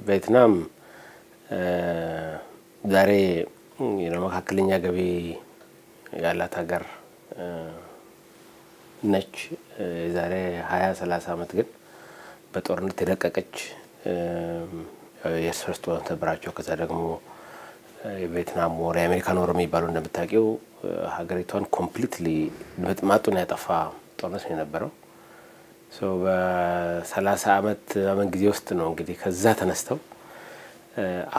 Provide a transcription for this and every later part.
ቬትናም ዛሬ መካከለኛ ገቢ ያላት ሀገር ነች ዛሬ 20-30 አመት ግን በጦርነት የደቀቀች የስፈርስት ተብራቸው ከዛ ደግሞ የቬትናም ወር የአሜሪካን ወር የሚባሉ እንደምታውቂው ሀገሪቷን ኮምፕሊትሊ በጥማጡን ያጠፋ ጦርነት ነው የነበረው በ30 አመት አመን ጊዜ ውስጥ ነው እንግዲህ ከዛ ተነስተው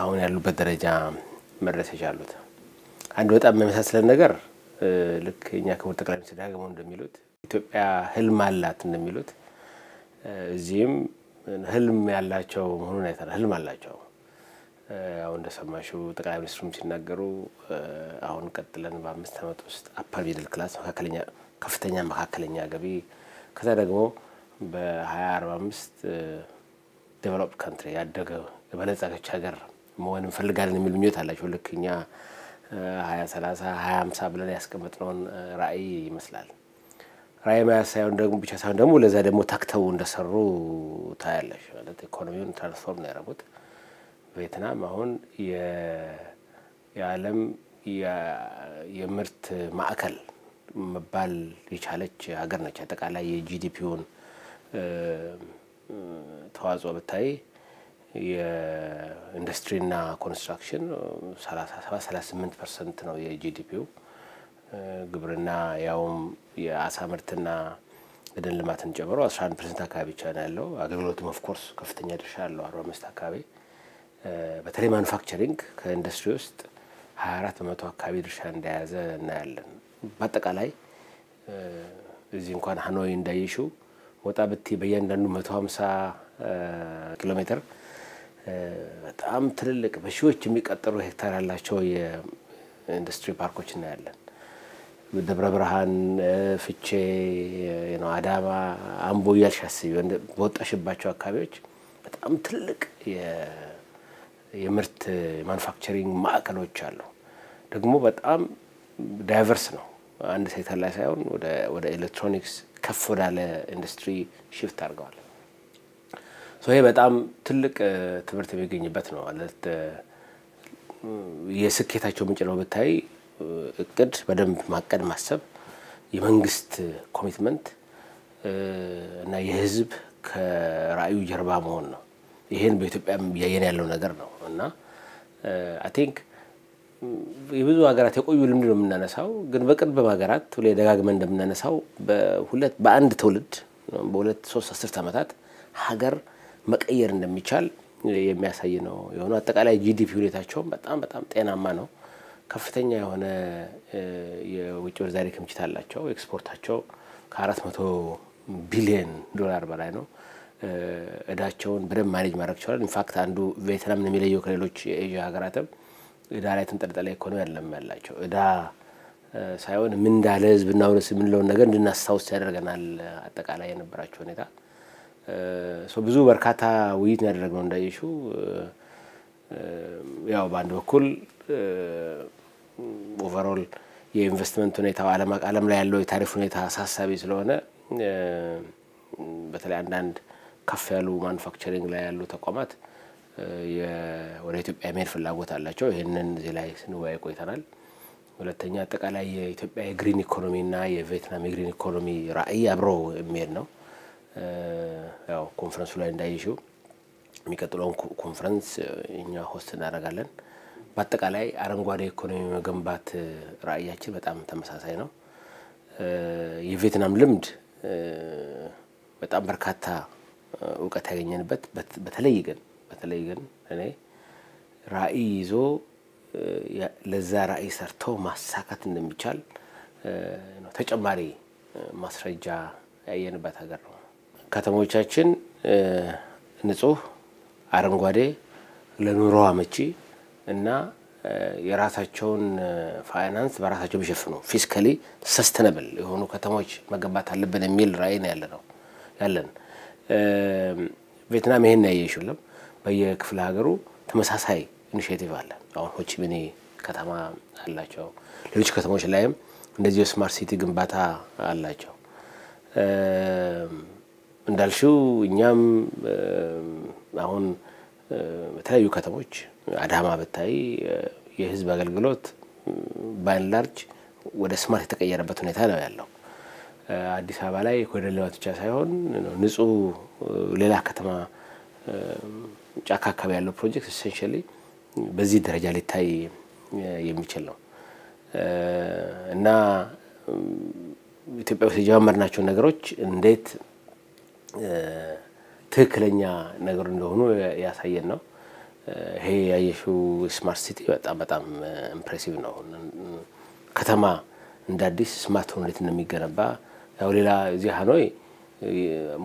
አሁን ያሉበት ደረጃ መድረስ የቻሉት አንድ በጣም የሚያሳስለን ነገር ልክኛ ከወር ጠቅላይ ሚኒስትር ዳግሞ እንደሚሉት ኢትዮጵያ ህልም አላት እንደሚሉት እዚህም ህልም ያላቸው መሆኑን አይተናል ህልም አላቸው አሁን እንደሰማሽው ጠቅላይ ሚኒስትሩም ሲናገሩ አሁን ቀጥለን በ5 አመት ውስጥ አፐር ሚድል ክላስ መካከለኛ ከፍተኛ መካከለኛ ገቢ ከዛ ደግሞ በ2045 ዴቨሎፕድ ካንትሪ ያደገ የበለጸገች ሀገር መሆን እንፈልጋለን የሚል ምኞት አላቸው ልክኛ 2030 2050 ብለን ያስቀመጥነውን ራዕይ ይመስላል ራዕይ ማያሳየው ደግሞ ብቻ ሳይሆን ደግሞ ለዛ ደግሞ ታክተው እንደሰሩ ታያለሽ ማለት ኢኮኖሚውን ትራንስፎርም ያደረጉት ቬትናም አሁን የዓለም የምርት ማዕከል መባል የቻለች ሀገር ነች አጠቃላይ የጂዲፒውን ተዋጽኦ በታይ የኢንዱስትሪና ኮንስትራክሽን 37-38% ነው የጂዲፒው ግብርና ያውም የአሳ ምርትና የደን ልማትን ጨምሮ 11% አካባቢ ብቻ ነው ያለው አገልግሎቱም ኦፍ ኮርስ ከፍተኛ ድርሻ አለው 45 አካባቢ በተለይ ማኑፋክቸሪንግ ከኢንዱስትሪ ውስጥ 24% አካባቢ ድርሻ እንደያዘ እናያለን በአጠቃላይ እዚህ እንኳን ሃኖይ እንዳይሹ ወጣ ብቲ በእያንዳንዱ 150 ኪሎ ሜትር በጣም ትልልቅ በሺዎች የሚቀጠሩ ሄክታር ያላቸው የኢንዱስትሪ ፓርኮች እናያለን ደብረ ብርሃን ፍቼ አዳማ አምቦ ያልሻስዩ በወጣሽባቸው አካባቢዎች በጣም ትልቅ የምርት ማኑፋክቸሪንግ ማዕከሎች አሉ ደግሞ በጣም ዳይቨርስ ነው አንድ ሴክተር ላይ ሳይሆን ወደ ኤሌክትሮኒክስ ከፍ ወዳለ ኢንዱስትሪ ሽፍት አድርገዋል ይሄ በጣም ትልቅ ትምህርት የሚገኝበት ነው ማለት የስኬታቸው ምንጭ ነው በታይ እቅድ በደንብ ማቀድ ማሰብ የመንግስት ኮሚትመንት እና የህዝብ ከራዩ ጀርባ መሆን ነው ይሄን በኢትዮጵያ ያየን ያለው ነገር ነው እና አይ ቲንክ የብዙ ሀገራት የቆዩ ልምድ ነው የምናነሳው ግን በቅርብ ሀገራት ሁሌ ደጋግመን እንደምናነሳው በአንድ ትውልድ በ2-3 10 አመታት ሀገር መቀየር እንደሚቻል የሚያሳይ ነው የሆነ አጠቃላይ ጂዲፒ ሁኔታቸው በጣም ጤናማ ነው ከፍተኛ የሆነ የውጭ ወርዛሪ ክምችት አላቸው ኤክስፖርታቸው ከ400 ቢሊዮን ዶላር በላይ ነው እዳቸውን በደንብ ማኔጅ ማድረግ ይችላል ኢንፋክት አንዱ ቬትናም ነው የሚለየው ከሌሎች የኤዥያ ሀገራትም እዳ ላይ ተንጠልጥለው ኢኮኖሚ አይደለም ያላቸው እዳ ሳይሆን ምን እንዳለ ህዝብና ወርስ ምን ለው ነገር እንድናስታውስ ያደርገናል አጠቃላይ የነበራቸው ሁኔታ ብዙ በርካታ ውይይት ያደረግነው እንዳይሹ ያው ባንድ በኩል ኦቨርኦል የኢንቨስትመንት ሁኔታው ዓለም ላይ ያለው የታሪፍ ሁኔታ አሳሳቢ ስለሆነ በተለይ አንዳንድ ከፍ ያሉ ማኑፋክቸሪንግ ላይ ያሉ ተቋማት ወደ ኢትዮጵያ መሄድ ፍላጎት አላቸው ይሄንን እዚህ ላይ ስንወያይ ቆይተናል ሁለተኛ አጠቃላይ የኢትዮጵያ የግሪን ኢኮኖሚ እና የቬትናም የግሪን ኢኮኖሚ ራዕይ አብሮ የሚሄድ ነው ያው ኮንፈረንሱ ላይ እንዳይሹ የሚቀጥለው ኮንፈረንስ እኛ ሆስት እናደርጋለን በአጠቃላይ አረንጓዴ ኢኮኖሚ መገንባት ራዕያችን በጣም ተመሳሳይ ነው የቬትናም ልምድ በጣም በርካታ ዕውቀት ያገኘንበት በተለይ ግን እኔ ራዕይ ይዞ ለዛ ራዕይ ሰርተው ማሳካት እንደሚቻል ነው ተጨማሪ ማስረጃ ያየንበት ሀገር ነው ከተሞቻችን ንጹህ አረንጓዴ ለኑሮ አመቺ እና የራሳቸውን ፋይናንስ በራሳቸው ቢሸፍኑ ፊስካሊ ሰስተነብል የሆኑ ከተሞች መገንባት አለብን የሚል ራዕይ ነው ያለን ቬትናም ይሄን ያየሽለም በየክፍለ ሀገሩ ተመሳሳይ ኢኒሺዬቲቭ አለ አሁን ሆቺሚኒ ከተማ አላቸው ሌሎች ከተሞች ላይም እንደዚህ ስማርት ሲቲ ግንባታ አላቸው እንዳልሽው እኛም አሁን በተለያዩ ከተሞች አዳማ በታይ የህዝብ አገልግሎት ባይላርጅ ወደ ስማርት የተቀየረበት ሁኔታ ነው ያለው። አዲስ አበባ ላይ ኮሪደር ልማት ብቻ ሳይሆን ንጹህ ሌላ ከተማ ጫካ አካባቢ ያለው ፕሮጀክት ኤሰንሺያሊ በዚህ ደረጃ ሊታይ የሚችል ነው እና ኢትዮጵያ ውስጥ የጀመርናቸው ነገሮች እንዴት ትክክለኛ ነገር እንደሆኑ ያሳየን ነው። ይሄ ያየሽው ስማርት ሲቲ በጣም ኢምፕሬሲቭ ነው። ከተማ እንደ አዲስ ስማርት ሆኖ እንዴት እንደሚገነባ ያው ሌላ እዚህ ሃኖይ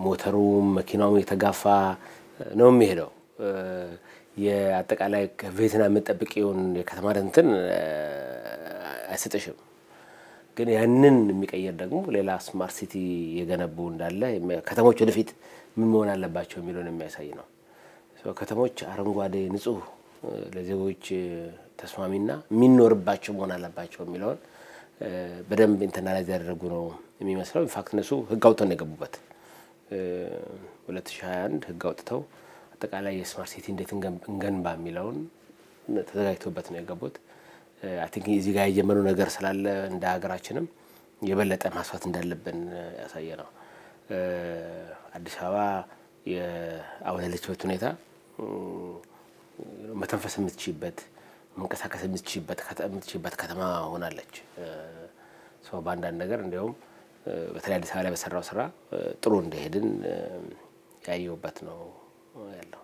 ሞተሩ መኪናው የተጋፋ ነው የሚሄደው የአጠቃላይ ከቬትናም የምትጠብቂውን የከተማ እንትን አይሰጥሽም። ግን ያንን የሚቀየር ደግሞ ሌላ ስማርት ሲቲ የገነቡ እንዳለ ከተሞች ወደፊት ምን መሆን አለባቸው የሚለውን የሚያሳይ ነው። ከተሞች አረንጓዴ ንጹህ ለዜጎች ተስማሚና የሚኖርባቸው መሆን አለባቸው የሚለውን በደንብ ኢንተርናላይዝ ያደረጉ ነው የሚመስለው። ኢንፋክት እነሱ ህግ አውጥተው ነው የገቡበት 2021 ህግ አውጥተው አጠቃላይ የስማርት ሲቲ እንዴት እንገንባ የሚለውን ተዘጋጅቶበት ነው የገቡት። አይ ቲንክ እዚህ ጋር የጀመረው ነገር ስላለ እንደ ሀገራችንም የበለጠ ማስፋት እንዳለብን ያሳየ ነው። አዲስ አበባ የአሁን ያለችበት ሁኔታ መተንፈስ የምትችይበት መንቀሳቀስ የምትችይበት ከተማ ሆናለች። በአንዳንድ ነገር እንደውም በተለይ አዲስ አበባ ላይ በሰራው ስራ ጥሩ እንደሄድን ያየሁበት ነው ያለው።